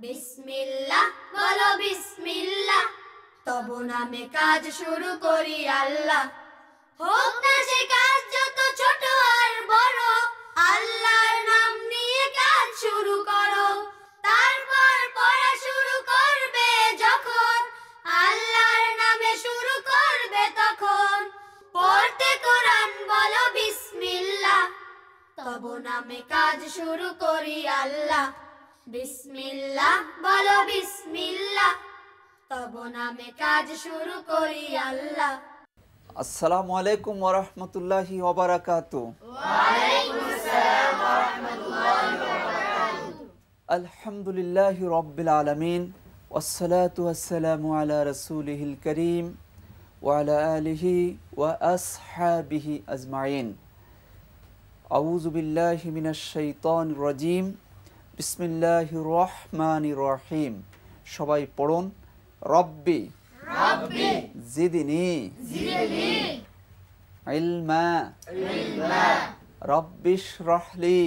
বিসমিল্লাহ বলো বিসমিল্লাহ, তব নামে কাজ শুরু করি আল্লাহ। হোক না সে কাজ যত ছোট আর বড়, আল্লাহর নাম নিয়ে কাজ শুরু করো। তারপর পড়া শুরু করবে যখন, আল্লাহর নামে শুরু করবে তখন। পড়তে কোরআন বলো বিসমিল্লাহ, তব নামে কাজ শুরু করি আল্লাহ। বিসমিল্লাহ বলো বিসমিল্লাহ, তব নামে কাজ শুরু করি আল্লাহ। আসসালামু আলাইকুম ওয়া রাহমাতুল্লাহি ওয়া বারাকাতুহু। ওয়া আলাইকুম আসসালাম ওয়া রাহমাতুল্লাহি ওয়া বারাকাতুহু। আলহামদুলিল্লাহি রাব্বিল আলামিন, ওয়াসসালাতু ওয়াসসালামু আলা রাসূলিহিল কারীম ওয়া আলা আলিহি ওয়া আসহাবিহি আজমাইন। আউযু বিল্লাহি মিনাশ শাইতানির রাজীম। বিসমিল্লাহির রহমানির রহিম। সবাই পড়ুন, রব্বি রব্বি জিদনি জিদনি ইলমা ইলমা, রব্বিশ রাহলি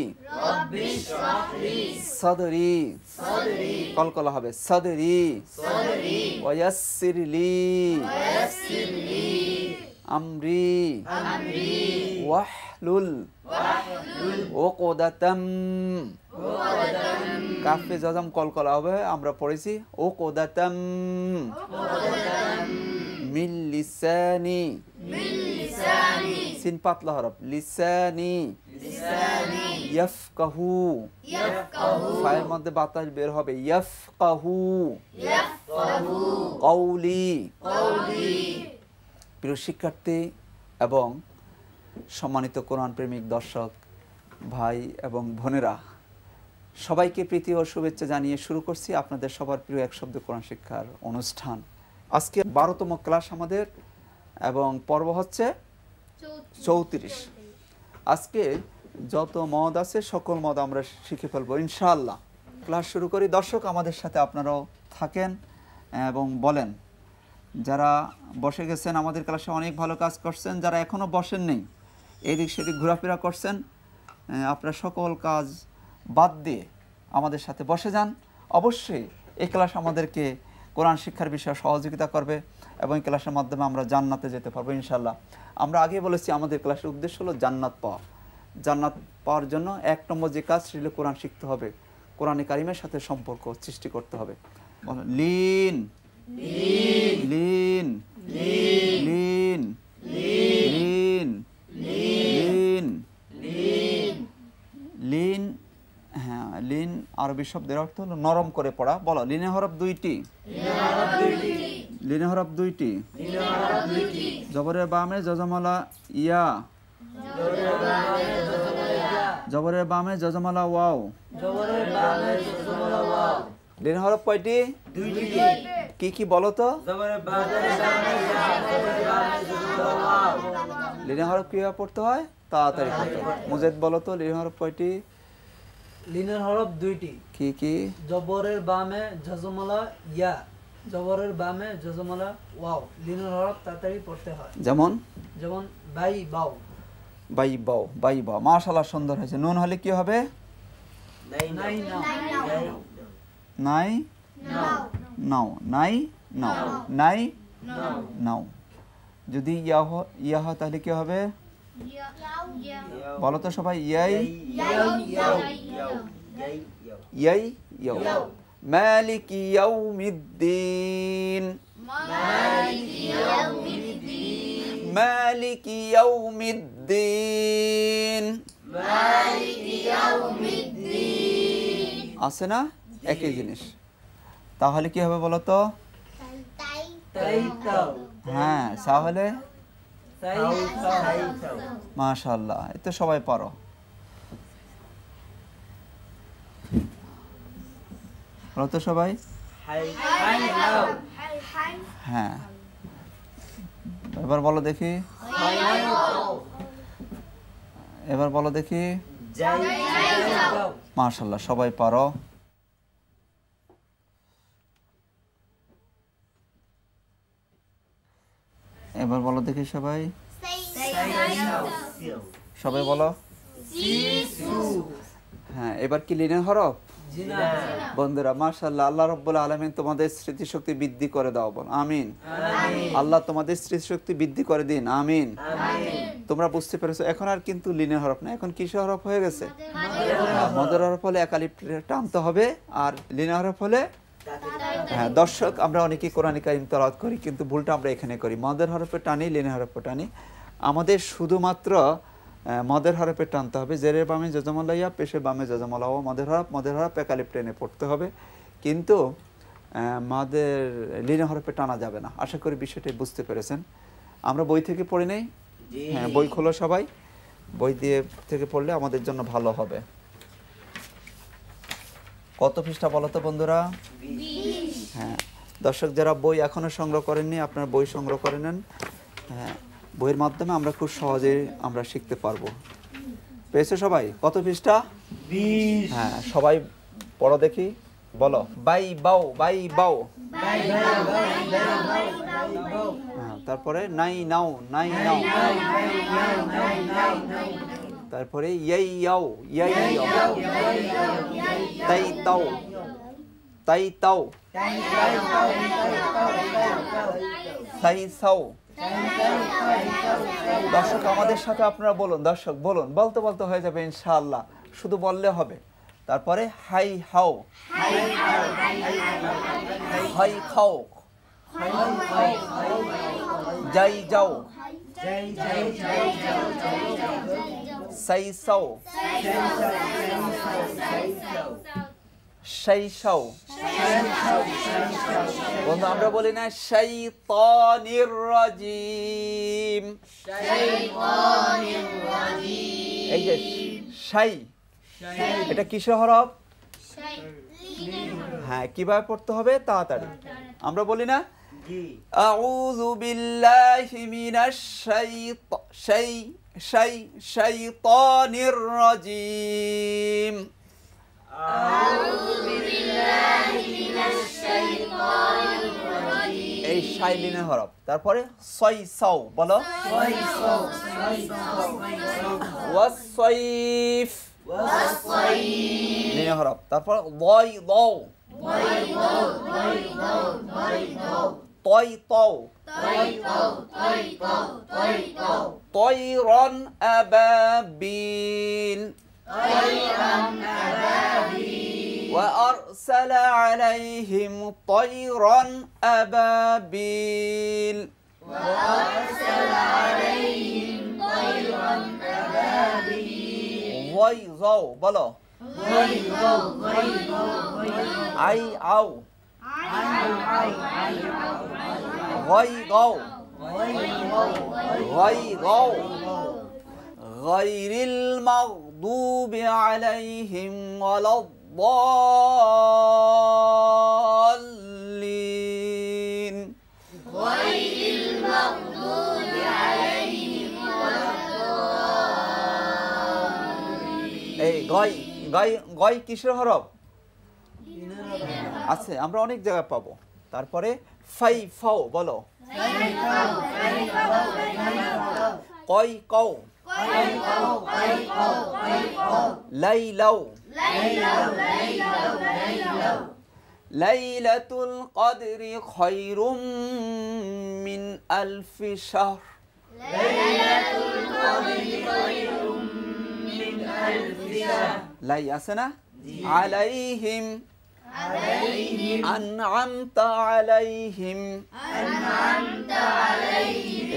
রব্বিশ রাহলি সাদরি সাদরি, কলকলা হবে সাদরি সাদরি, ওয়ায়াসসিরলি ওয়াসসিরলি আমরি আমরি, ওয়াহলুল ওয়াহলুল উকদাতাম। উকদাতাম কাফে জাজম কলকলা হবে, আমরা পড়েছি উকদাতাম উকদাতাম মিন লিসানি, মিন লিসানি সিন পাতলা হরফ, লিসানি লিসানি ইয়াফকাহু, ইয়াফকাহু ফায়ের মধ্যে বাতাস বের হবে, ইয়াফকাহু ইয়াফকাহু কওলি। কওলি। প্রিয় শিক্ষার্থী এবং সম্মানিত কোরআন প্রেমিক দর্শক ভাই এবং বোনেরা, সবাইকে প্রীতি ও শুভেচ্ছা জানিয়ে শুরু করছি আপনাদের সবার প্রিয় এক শব্দ কোরআন শিক্ষার অনুষ্ঠান। আজকে 12তম ক্লাস আমাদের এবং পর্ব হচ্ছে 34। আজকে যত মদ আছে সকল মদ আমরা শিখে ফেলবো ইনশাআল্লাহ। ক্লাস শুরু করি। দর্শক আমাদের সাথে আপনারাও থাকেন এবং বলেন। যারা বসে গেছেন আমাদের ক্লাসে অনেক ভালো কাজ করছেন, যারা এখনও বসেন নেই এদিক সেদিক ঘোরাফেরা করছেন, আপনারা সকল কাজ বাদ দিয়ে আমাদের সাথে বসে যান। অবশ্যই এই ক্লাস আমাদেরকে কোরআন শিক্ষার বিষয়ে সহযোগিতা করবে এবং এই ক্লাসের মাধ্যমে আমরা জান্নাতে যেতে পারবো ইনশাআল্লাহ। আমরা আগে বলেছি আমাদের ক্লাসের উদ্দেশ্য হলো জান্নাত পাওয়া। জান্নাত পাওয়ার জন্য 1 নম্বর যে কাজ সেটা কোরআন শিখতে হবে, কোরআনে কারিমের সাথে সম্পর্ক সৃষ্টি করতে হবে। লিন লিন লিন লিন লিন লিন। হ্যাঁ, লিন আরবি শব্দের অর্থ হলো নরম করে পড়া। বলো, লিনে হরফ দুইটি, লিনে হরফ দুইটি। জবরের বামে যজমালা ইয়া, জবরের বামে যজমালা ওয়াও। লিনে হরফ কয়টি? কি কি বলো তো? লিনে হরফ কিভাবে পড়তে হয় তাড়াতাড়ি পড়তে হয়। মুজাহিদ বলো তো লিনে হরফ কয়টি? লিনের হরফ দুইটি। কি কি? জবরের বামে যজমালা ইয়া, জবরের বামে যজমালা ওয়াও। লিনের হরফ তাড়াতাড়ি পড়তে হয়। যেমন যেমন বাই বাও। বাই বাও, বাই বাও। মাশাআল্লাহ, সুন্দর হয়েছে। নুন হলে কি হবে? নাই নাও। নাই নাও, নাই নাও, নাই নাও। যদি ইয়া হয় তাহলে কি হবে? বলো তো সবাই, ইয়াই ইয়াই ইয়াও। মালিকি ইয়াউমিদ্দিন, মালিকি ইয়াউমিদ্দিন। আছে না একই জিনিস? তাহলে কি হবে বলো তো? হ্যাঁ, তাহলে মাশাআল্লাহ, এই তো সবাই পারো। বলো তো সবাই। হ্যাঁ, এবার বলো দেখি, এবার বলো দেখি। মাশাআল্লাহ, সবাই পারো। এবার বলো দেখি সবাই, সবাই বলো। হ্যাঁ, এবার কি লিনের হরফ? জি না। বন্ধুরা মাশাআল্লাহ, আল্লাহ রাব্বুল আলামিন তোমাদের স্মৃতিশক্তি বৃদ্ধি করে দাও, বল আমিন। আল্লাহ তোমাদের স্মৃতিশক্তি বৃদ্ধি করে দিন, আমিন। তোমরা বুঝতে পেরেছো, এখন আর কিন্তু লিনের হরফ না, এখন কিসের হরফ হয়ে গেছে? মদের হরফ হলে একালিফ টানতে হবে, আর লিনের হরফ হলে হ্যাঁ। দর্শক, আমরা অনেকেই কোরআন কারীম তেলাওয়াত করি, কিন্তু ভুলটা আমরা এখানে করি, মদের হরফে টানি, লিনের হরফে টানি। আমাদের শুধুমাত্র মদের হরফে টানতে হবে, জেরের বামে জজমলাইয়া, পেশের বামে জজমলাও, মদের হরফ একালিফ টেনে পড়তে হবে, কিন্তু মদের লিনের হরফে টানা যাবে না। আশা করি বিষয়টি বুঝতে পেরেছেন। আমরা বই থেকে পড়ে নেই, হ্যাঁ বই খোলো সবাই, বই দিয়ে থেকে পড়লে আমাদের জন্য ভালো হবে। কত পৃষ্ঠা বলো তো বন্ধুরা? 20। হ্যাঁ দর্শক, যারা বই এখনো সংগ্রহ করেননি, আপনারা বই সংগ্রহ করে নেন। হ্যাঁ, বইয়ের মাধ্যমে আমরা খুব সহজেই আমরা শিখতে পারবো। পেয়েছে সবাই? কত পৃষ্ঠা? 20। হ্যাঁ সবাই পড়ো দেখি, বলো। বাই বাও, বাই বাও। হ্যাঁ, তারপরে নাই নাও, নাই নাও। তারপরে ইয়াই ইয়াও, ইয়াই ইয়াও। তাই তাও, তাই তাও। তাই সাও। দর্শক আমাদের সাথে আপনারা বলুন, দর্শক বলুন, বলতে বলতে হয়ে যাবে ইনশাআল্লাহ, শুধু বললে হবে। তারপরে হাই হাও, হাই খাও, যাই যাও, সাই সাও, শাই শাও। বন্ধু আমরা বলি না শাইতানির রাজিম, এই যে শাই, এটা কিসের হরফ? হ্যাঁ, কিভাবে পড়তে হবে তাড়াতাড়ি? আমরা বলি না আউযু বিল্লাহি মিনাশ শাইতানির রাজিম, এই শাইলিনের হরফ। তারপরে সই সাও, বলো। ওয়াসসাইফ, লিনের হরফ। তারপর দই দাও, তই তাও, তয়রন আবাবিল, وأرسل عليهم طيرا أبابيل، غيظوا، بلو أي أو، غيظوا، غيظوا، غير المغضوب عليهم ولا الضالين، غير المغضوب عليهم ولا الضالين। এই গয়, গয়, গয় কিসের হরফ? আছে, আমরা অনেক জায়গায় পাবো। তারপরে ফাই ফাও, বলো। কয় কও, লাইলাও, লাইলাতুল কদরি খায়রুম মিন আলফি শাহর, লাই আছে না? আলাইহিম, আনআমতা আলাইহিম,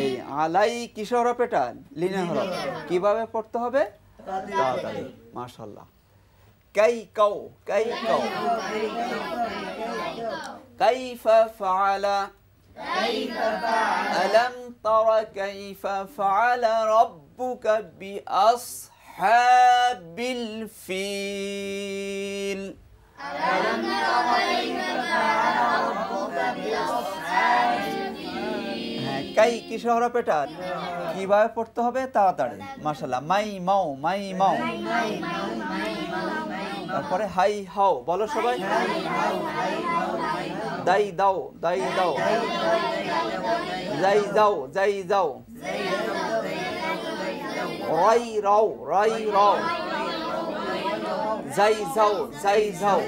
এই আলাই কিসের হরফ? এটা লিনের হরফ। কিভাবে পড়তে হবে? তাড়াতাড়ি। মাশাআল্লাহ। কাই কাও, কাই কাও, কাইফা ফাআলা, আলাম তারা কাইফা ফাআলা রাব্বুকা বিআসহাবিল ফিল, ألم تر كيف فعل ربك بأصحاب الفيل। হ্যাঁ, কাই কিসের হরফ? এটা কিভাবে পড়তে হবে? তাড়াতাড়ি। মাশাআল্লাহ। মাই মাও, মাই মাও। তারপরে হাই হাও, বলো সবাই। দাই দাও, দাই দাও, যাই যাও, যাই যাও, রাই রাও, রাই রাও, জাই জাও জাই জাও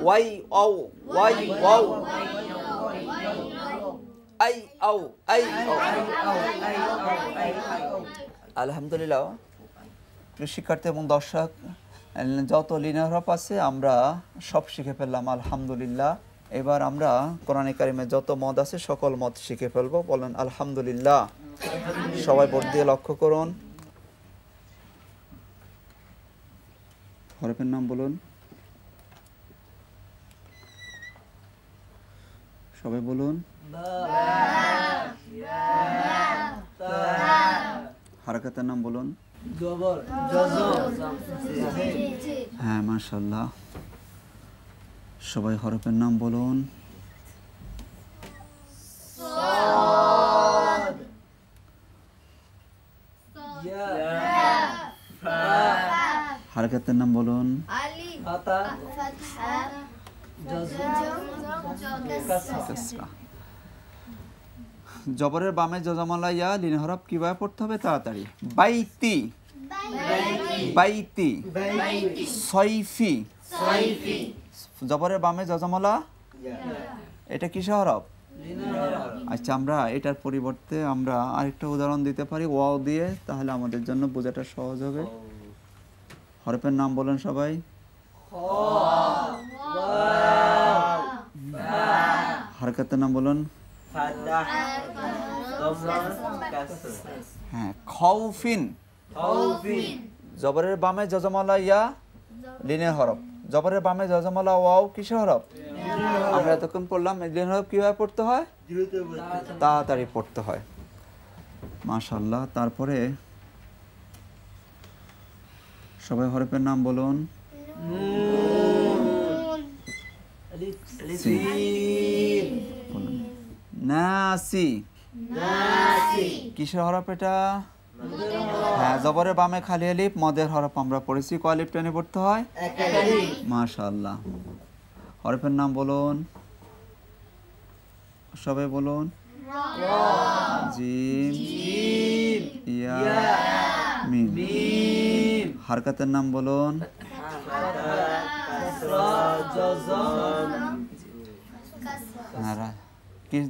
ওয়াই আও ওয়াই ওয়াও আই আও আই আও আলহামদুলিল্লাহ। প্রিয় শিক্ষার্থী এবং দর্শক, যত লিনের হরফ আছে আমরা সব শিখে ফেললাম আলহামদুলিল্লাহ। এবার আমরা কোরআনে কারিমে যত মদ আছে সকল মদ শিখে ফেলবো। বলেন আলহামদুলিল্লাহ। সবাই বোর্ড দিয়ে লক্ষ্য করুন। হরফের নাম বলুন, সবাই বলুন। হারকাতের নাম বলুন। জবর জজম হ্যাঁ মাশাআল্লাহ। সবাই হরফের নাম বলুন। ইয়া হারকাতের নাম বলুন। আলিফ ফাতা ফাতহা জজম কাসরা। জবরের বামে জজমালা ইয়া লিন হরফ কিভাবে পড়তে হবে তাড়াতাড়ি? বাইতি বাইতি সয়ফি। জবরের বামে জজমালা এটা কিসের হরফ? আচ্ছা, আমরা এটার পরিবর্তে আমরা আরেকটা উদাহরণ দিতে পারি ওয়াও দিয়ে, তাহলে আমাদের জন্য বোঝাটা সহজ হবে। হরফের নাম বলেন সবাই। হারকাতের নাম বলুন। হ্যাঁ, খাউফিন। জবরের বামে জজমালা ইয়া লিনের হরফ। জবরের বামে জজমালা ওয়াও কিসের হরফ? আমরা এতক্ষণ পড়লাম লিনের হরফ কিভাবে পড়তে হয়? তাড়াতাড়ি পড়তে হয়। মাশাআল্লাহ। তারপরে সবাই হরফের নাম বলুন। সি। বলুন। নাসি। কিসের হরফ এটা? হ্যাঁ, জবরের বামে খালি আলিফ, মদের হরফ আমরা পড়েছি। কয় আলিফ টেনে পড়তে হয়? মাশাআল্লাহ। হরফের নাম বলুন, সবাই বলুন। জিম ইয়া মিম। হারকাতের নাম বলুন।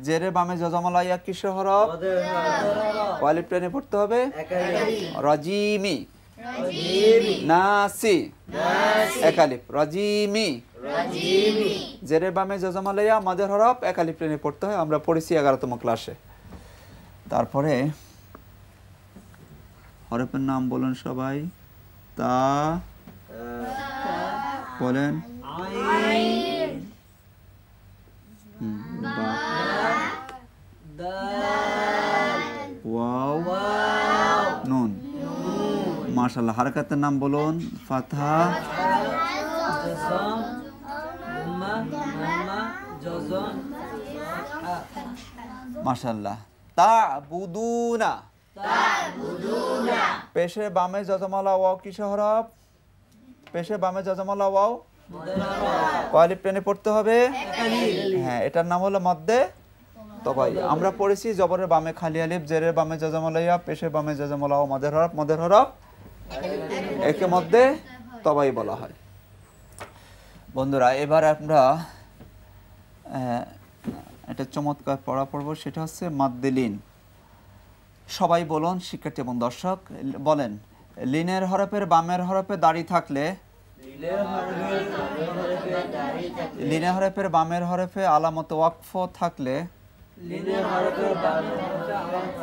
জেরের বামে জজমালা ইয়া কিসের হরফ? কয় আলিফ টেনে পড়তে হবে? রাজিমি। নাসি এক আলিফ। রাজিমি। জেরের বামে জজমালা ইয়া মাদের হরফ এক আলিফ টেনে পড়তে হয়, আমরা পড়েছি 11তম ক্লাসে। তারপরে হরফের নাম বলুন সবাই। তা বলেন। ওয়াও নুন। মাশাআল্লাহ। হারকাতের নাম বলুন। ফাতহা জজম গুম্মা মাম্মা জজম মাশাআল্লাহ। তা'বুদুনা। পেশে বামে জজমালা ওয়াও কিসের হরফ? পেশে বামে জজমালা ওয়াও কয় আলিফ টেনে পড়তে হবে? হ্যাঁ, এটার নাম হলো মদ্দে তবাই। আমরা পড়েছি জবরের বামে খালি আলিফ, জেরের বামে জজমালা ইয়া, পেশের বামে জজমালা ওয়াও মদের হরফ। মদের হরফ একে মদ্দে তবাই বলা হয়। বন্ধুরা, এবার আমরা একটা চমৎকার পড়া পড়ব, সেটা হচ্ছে মাদ্দে লিন। সবাই বলুন, শিক্ষার্থী এবং দর্শক বলেন। লিনের হরফের বামের হরফে দাড়ি থাকলে, লিনের হরফের বামের হরফে আলামত ওয়াকফ থাকলে,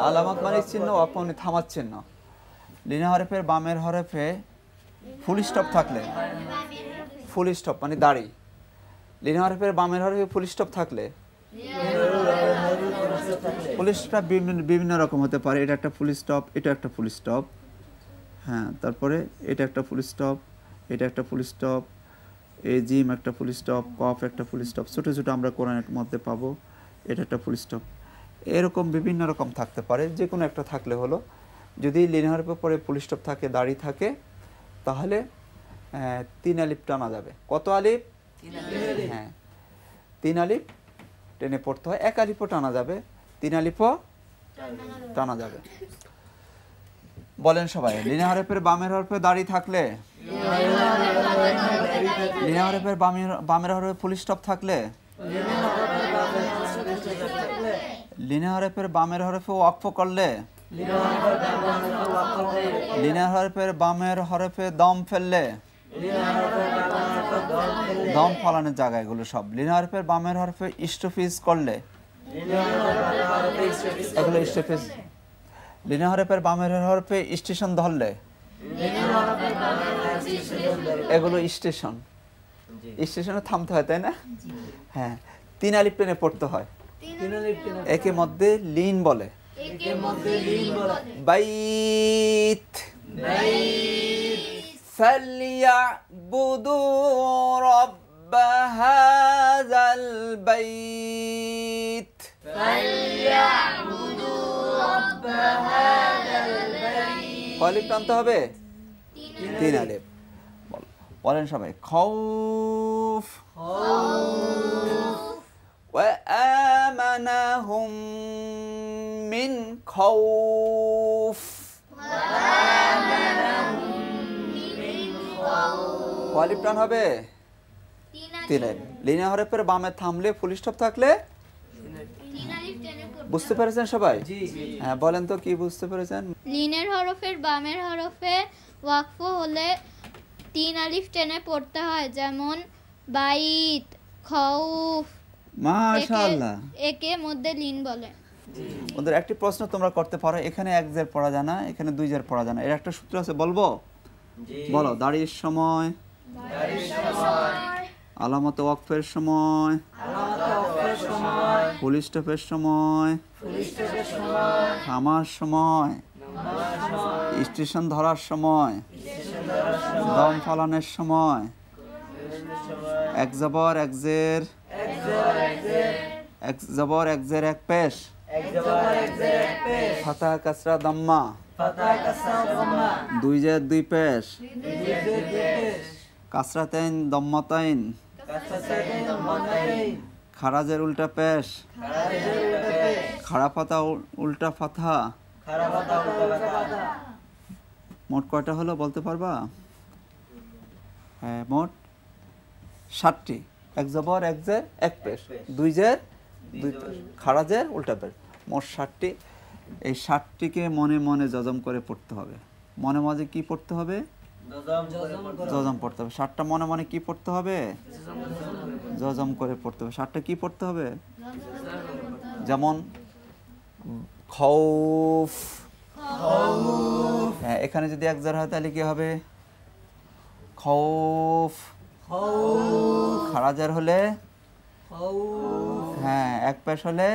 আলামত মানে চিহ্ন, ওয়াকফ মানে থামার চিহ্ন। লিনের হরফের বামের হরফে ফুল স্টপ থাকলে, ফুল স্টপ মানে দাড়ি। লিনের হরফের বামের হরফে ফুল স্টপ থাকলে, ফুল স্টপ বিভিন্ন রকম হতে পারে। এটা একটা ফুল স্টপ, এটা একটা ফুল স্টপ। হ্যাঁ, তারপরে এটা একটা ফুল স্টপ, এটা একটা ফুল স্টপ, এই জিম একটা ফুল স্টপ, কফ একটা ফুল স্টপ, ছোটো ছোটো আমরা কোরআনের মধ্যে পাবো। এটা একটা ফুল স্টপ। এরকম বিভিন্ন রকম থাকতে পারে, যে কোনো একটা থাকলে হলো। যদি লিনের হরফের পরে ফুল স্টপ থাকে, দাড়ি থাকে, তাহলে 3 আলিফ টানা যাবে। কত আলিফ? হ্যাঁ, 3 আলিফ টেনে পড়তে হয়। 1 আলিফও টানা যাবে, 3 আলিফও টানা যাবে। বলেন সবাই, লিনে হরফের বামের হরফে দাড়ি থাকলে, লিনে হরফের বামের হরফে ফুল স্টপ থাকলে, লিনে হরফের বামের হরফে ওয়াকফ করলে, লিনে হরফের বামের হরফে দম ফেললে, দম ফলানোর জায়গা এগুলো সব। লিনে হরফের বামের হরফে স্টপিজ করলে, এগুলো স্টপিজ। লিনে হরফের বামের হরফে স্টেশন ধরলে, এগুলো স্টেশন। স্টেশনে থামতে হয়, তাই না? হ্যাঁ, 3 আলিফ টেনে পড়তে হয়। একে মধ্যে লিন বলে, বাইত, ফালইয়াবুদু রাব্ব হাযাল বাইত, কয় আলিফ টানতে হবে? 3 আলিফ। বলেন সবাই, খাউফ ওয়া আমানাহুম মিন খাউফ, কয় আলিফ টান হবে? 3 আলিফ। লিনে হরফের বামে থামলে, ফুল স্টপ থাকলে, বুঝতে পেরেছেন সবাই? হ্যাঁ, বলেন তো কি বুঝতে পেরেছেন? লিনের হরফের বামের হরফে ওয়াকফ হলে 3 আলিফ টেনে পড়তে হয়, যেমন বাইত, খাউফ। মাশাআল্লাহ। একে মধ্যে লিন বলে। ওদের একটি প্রশ্ন তোমরা করতে পারো, এখানে 1 জের পড়া যায় না, এখানে 2 জের পড়া যায় না। এর একটা সূত্র আছে, বলবো? বলো। দাড়ির সময়, আলামত ওয়াকফের সময়, ফুল স্টপের সময়, থামার সময়, স্টেশন ধরার সময়, দম ফলানোর সময়, 1 জবর 1 জের, 1 জবর 1 জের 1 পেশ, ফাতাহ কাসরা দাম্মা, 2 জের 2 পেশ, কাসরাতাইন দম্মাতাইন, খারাজের উল্টা পেশ, খাড়া পাতা উল্টা ফাথা। মোট কয়টা হলো বলতে পারবা? হ্যাঁ, মোট 7টি। 1 জবর 1 জের 1 পেশ, 2 জের 2 পেশ, খারাজের উল্টা পেশ, মোট 7টি। এই 7টিকে মনে মনে জজম করে পড়তে হবে। মনে মনে কি পড়তে হবে? জজম পড়তে হবে। 7টা মনে মনে কি পড়তে হবে? জজম করে পড়তে হবে। 7টা কি পড়তে হবে? যেমন খাউফ, হ্যাঁ, এখানে যদি 1 জের হয় তাহলে কি হবে? খাউফ। খারাজের হলে, হ্যাঁ, 1 পেশ হলে,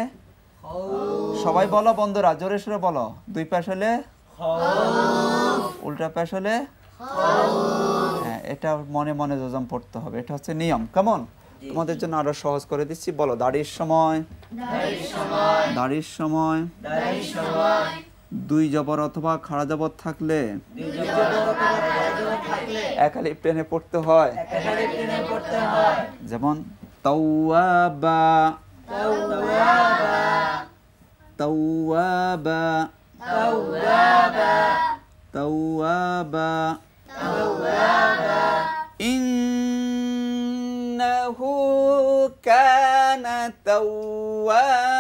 সবাই বলো বন্ধুরা, জোরে সোরে বলো। 2 পেশ হলে, উল্টা পেশ হলে, হ্যাঁ, এটা মনে মনে জজম পড়তে হবে। এটা হচ্ছে নিয়ম। কেমন? তোমাদের জন্য আরো সহজ করে দিচ্ছি। বলো। দাড়ির সময়, দাড়ির সময় 2 জবর অথবা খাড়া জবর থাকলে 1 আলিফ টেনে পড়তে হয়। যেমন তাওয়াবা, তাওয়াবা, তাওয়াবা, ইন্নাহু কানা তাওয়াবা,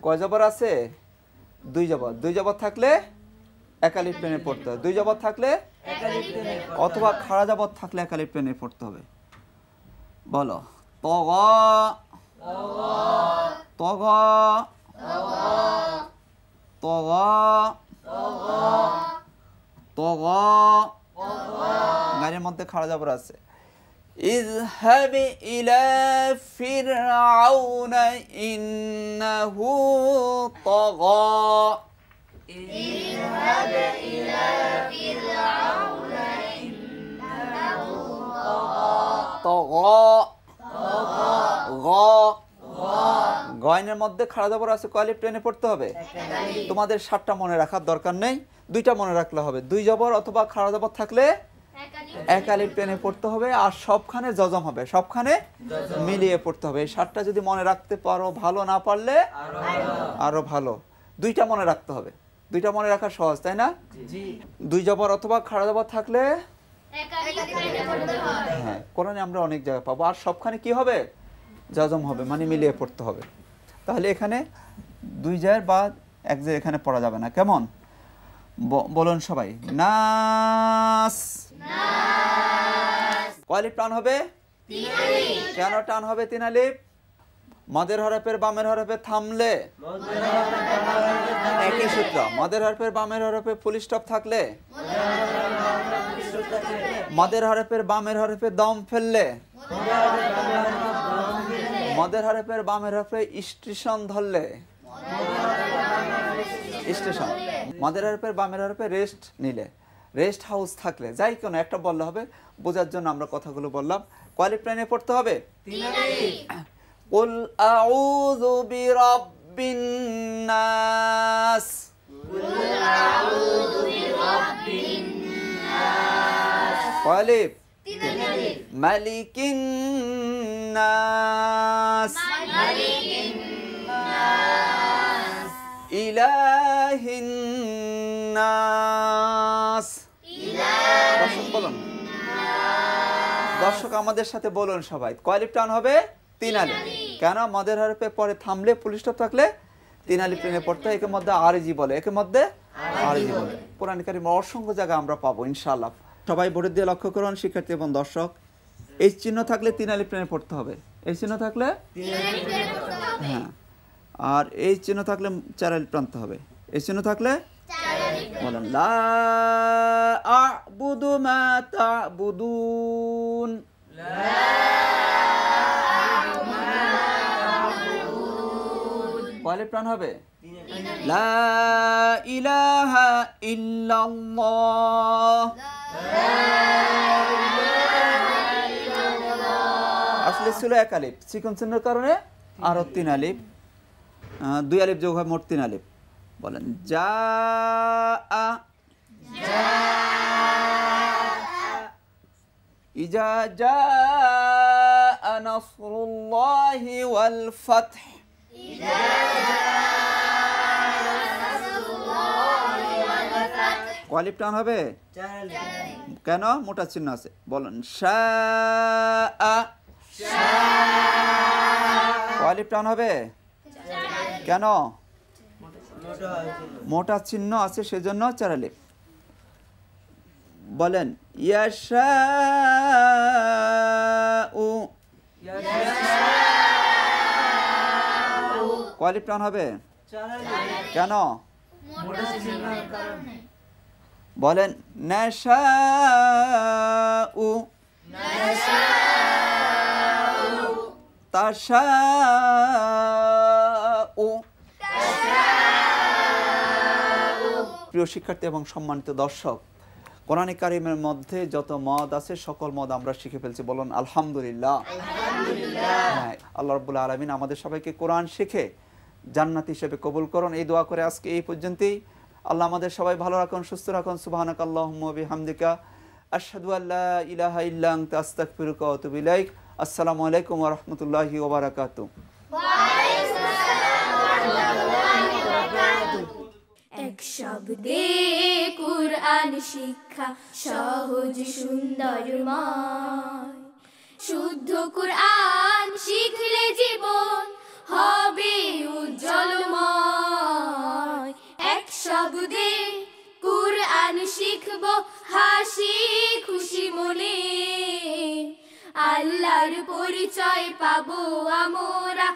কয় জবর আছে? 2 জবর। 2 জবর থাকলে 1 আলিফ টেনে পড়তে হবে। 2 জবর থাকলে অথবা খাড়া জবর থাকলে 1 আলিফ টেনে পড়তে হবে। বলো। তগা, তগা, তগা, তগা, গানের মধ্যে খাড়া জবর আছে। اذهب إلى فرعون إنه طغى، اذهب إلى فرعون إنه طغى، طغى، গয়নের মধ্যে খাড়া জবর আছে, কয় আলিফ টেনে পড়তে হবে? তোমাদের 7টা মনে রাখার দরকার নেই, 2টা মনে রাখলে হবে। 2 জবর অথবা খাড়া জবর থাকলে এক আলিফ টেনে পড়তে হবে, আর সবখানে জজম হবে, সবখানে মিলিয়ে পড়তে হবে। এই 7টা যদি মনে রাখতে পারো, ভালো, না পারলে আরো ভালো। 2টা মনে রাখতে হবে, 2টা মনে রাখা সহজ, তাই না? জি। 2 জবর অথবা খাড়া জবর থাকলে এক আলিফ টেনে পড়তে হয়। হ্যাঁ, কোরআনে আমরা অনেক জায়গায় পাবো। আর সবখানে কি হবে? জজম হবে, মানে মিলিয়ে পড়তে হবে। তাহলে এখানে 2 জায়ের বা 1 জায় এখানে পড়া যাবে না। কেমন বলুন সবাই? নাস। কয় আলিফ টান হবে? 3 আলিফ। কেন টান হবে 3 আলিফ? মাদের হরফের বামের হরফে থামলে একই সূত্র। মাদের হরফের বামের হরফে ফুল স্টপ থাকলে, মাদের হরফের বামের হরফে দম ফেললে, মাদের হরফের বামের হরফে স্টেশন ধরলে, স্টেশন, মাদের হরফের বামের হরফে রেস্ট নিলে, রেস্ট হাউস থাকলে, যাই কোনো একটা বললে হবে। বোঝার জন্য আমরা কথাগুলো বললাম। কয় আলিফ টেনে পড়তে হবে? 3 আলিফ। কুল আউযু বিরাব্বিন নাস। কয় আলিফ? 3 আলিফ। মালিকিন নাস। ইলাহিন নাস। দর্শক বলুন, দর্শক আমাদের সাথে বলুন সবাই। কয় আলিফ টান হবে? 3 আলিফ। কেন? মাদের হরফে পরে থামলে, ফুল স্টপ থাকলে 3 আলিফ টেনে পড়তে হয়। একে মধ্যে আরজি বলে, একে মধ্যে আরজি বলে। কোরআন কারীমে অসংখ্য জায়গা আমরা পাবো ইনশাআল্লাহ। সবাই বোর্ডের দিয়ে লক্ষ্য করুন শিক্ষার্থী এবং দর্শক। এই চিহ্ন থাকলে 3 আলিফ টেনে পড়তে হবে। এই চিহ্ন থাকলে, হ্যাঁ, আর এই চিহ্ন থাকলে 4 আলিফ টানতে হবে। এই চিহ্ন থাকলে বলেন লা আ'বুদু মা তা'বুদুন। কয় আলিফ টান হবে? লা ইলাহা ইল্লাল্লাহ। আসলে ছিল 1 আলিফ, চিকন চিহ্নের কারণে আরো 3 আলিফ, 2 আলিফ যোগ হয়, মোট 3 আলিফ। বলেন যা ইজা জা নাসরুল্লাহি ওয়াল ফাতহ। কয় আলিফ টান হবে? 4 আলিফ। কেন? মোটা চিহ্ন আছে। বলেন শাআ। কয় আলিফ টান হবে? কেন? মোটা চিহ্ন আছে সেজন্য 4 আলিফ। বলেন ইয়াশাউ। কয় আলিফ টান হবে? 4 আলিফ। কেন? মোটা চিহ্নের কারণে। বলেন নাশাউ। তাশাউ। প্রিয় শিক্ষার্থী এবং সম্মানিত দর্শক, কোরআনে কারিমের মধ্যে যত মদ আছে সকল মদ আমরা শিখে ফেলছি। বলুন আলহামদুলিল্লাহ। হ্যাঁ, আল্লাহ রাব্বুল আলামিন আমাদের সবাইকে কোরআন শিখে জান্নাত হিসেবে কবুল করুন, এই দোয়া করে আজকে এই পর্যন্তই। আল্লাহ আমাদের সবাই ভালো রাখুন, সুস্থ রাখুন। সুবহানাকাল্লাহুম্মা ওয়া বিহামদিকা আশহাদু আল্লা ইলাহা ইল্লা আনতা আস্তাগফিরুকা ওয়া আতুবু ইলাইক। আসসালামু আলাইকুম ওয়া রাহমাতুল্লাহি ওয়া বারাকাতুহু। এক শব্দে কুরআন শিক্ষা সহজ সুন্দরময়, শুদ্ধ কুরআন শিখলে জীবন হবে উজ্জ্বলময়। এক শব্দে কুরআন শিখব হাসি খুশি মনে, আল্লাহর পরিচয় পাবো আমরা।